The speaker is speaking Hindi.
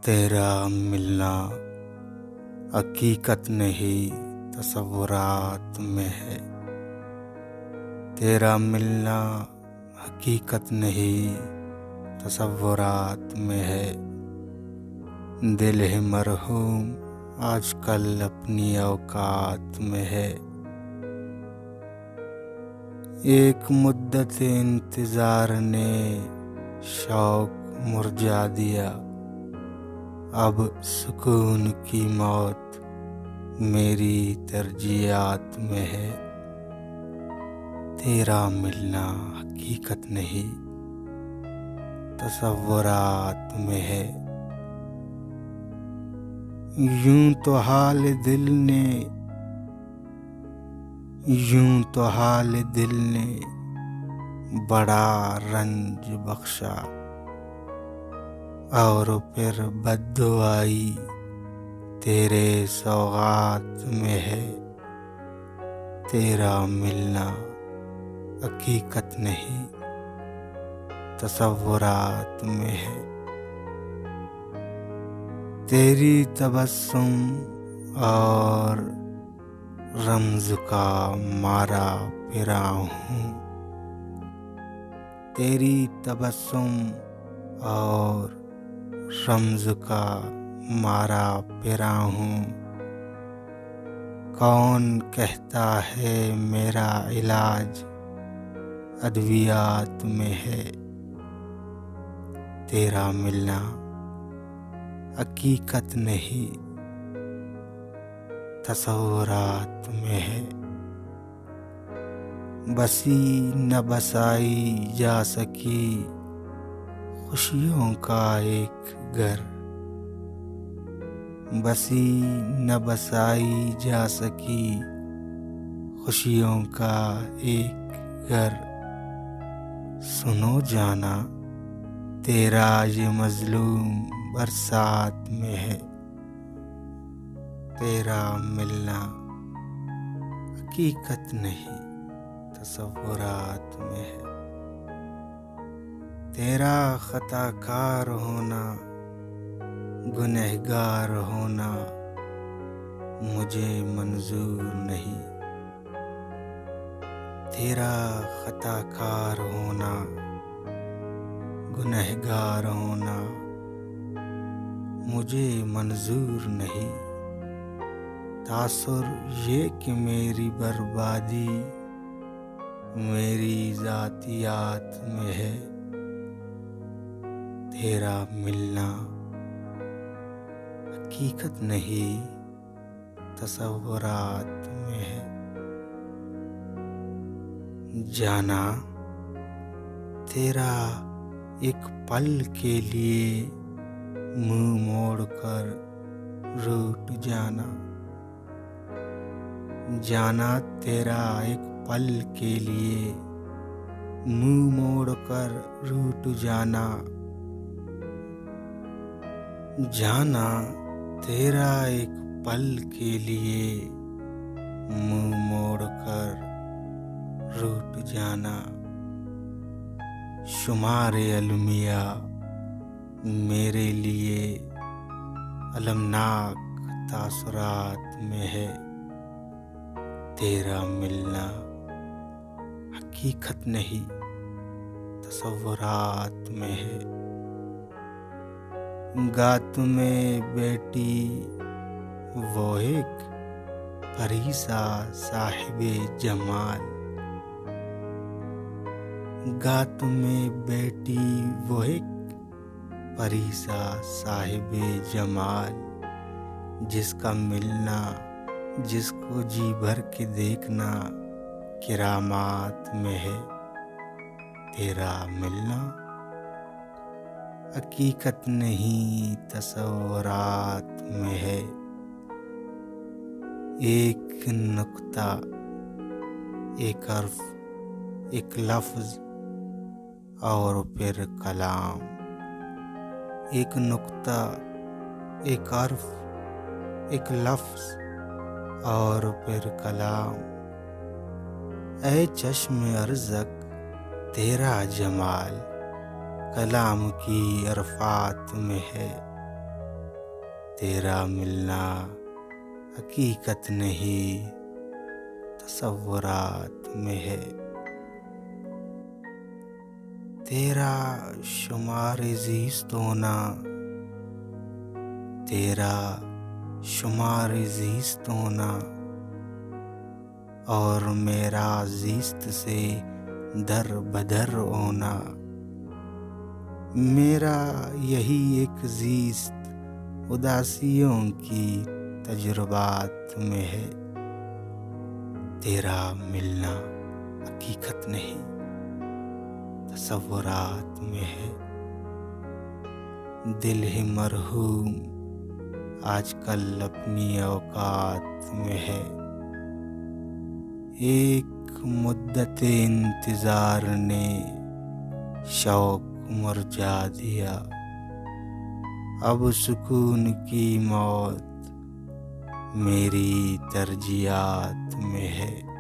तेरा मिलना हकीकत नहीं तसव्वुरात में है। तेरा मिलना हकीकत नहीं तसव्वुरात में है। दिल है मरहूम आजकल अपनी औकात में है। एक मुद्दत इंतज़ार ने शौक मुरझा दिया। अब सुकून की मौत मेरी तरजीहात में है। तेरा मिलना हकीकत नहीं तसव्वुरात में है। यूं तो हाल दिल ने बड़ा रंज बख्शा और फिर बद्दुआई तेरे सौगात में है। तेरा मिलना हकीकत नहीं तसव्वुरात में है। तेरी तबस्सुम और रमज़ का मारा फिरा हूँ। तेरी तबस्सुम और रमज़ का मारा फिरा हूँ। कौन कहता है मेरा इलाज अद्वियात में है। तेरा मिलना हकीकत नहीं तसव्वुरात में है। बसी न बसाई जा सकी खुशियों का एक घर। बसी न बसाई जा सकी खुशियों का एक घर। सुनो जाना तेरा ये मजलूम बरसात में है। तेरा मिलना हकीकत नहीं तसव्वुरात में है। तेरा खताकार होना गुनहगार होना मुझे मंजूर नहीं। तेरा खताकार होना गुनहगार होना मुझे मंजूर नहीं। तासुर ये कि मेरी बर्बादी मेरी ज़ातियात में है। तेरा मिलना हकीकत नहीं तसव्वुरात में है। जाना तेरा एक पल के लिए मुंह मोड़कर रूठ जाना। जाना तेरा एक पल के लिए मुंह मोड़कर रूठ जाना। जाना तेरा एक पल के लिए मुंह मोड़कर रूठ जाना। शुमारे अलमिया मेरे लिए अलमनाक तासुरात में है। तेरा मिलना हकीकत नहीं तसव्वुरात में है। गा तुम्हें बेटी वो एक फरीसा साहिबे जमाल। गा तुम्हें बेटी वो एक फरीसा साहिबे जमाल। जिसका मिलना जिसको जी भर के देखना किरामात में है। तेरा मिलना हकीकत नहीं तसव्वुरात में है। एक नुक्ता एक हर्फ एक लफ्ज़ और फिर कलाम। एक नुक्ता एक हर्फ एक लफ्ज़ और फिर कलाम। ऐ चश्म अरज़क तेरा जमाल कलाम की अरफात में है। तेरा मिलना हकीकत नहीं तसव्वुरात में है। तेरा शुमार ज़ीस्त होना, तेरा शुमार ज़ीस्त होना और मेरा ज़ीस्त से दर बदर होना, मेरा यही एक ज़ीस्त उदासियों की तजुर्बात में है। तेरा मिलना हकीकत नहीं तसव्वुरात में है। दिल ही मरहूम आजकल अपनी औकात में है। एक मुद्दत इंतज़ार ने शौक मुरझा दिया, अब सुकून की मौत मेरी तरजीहात में है।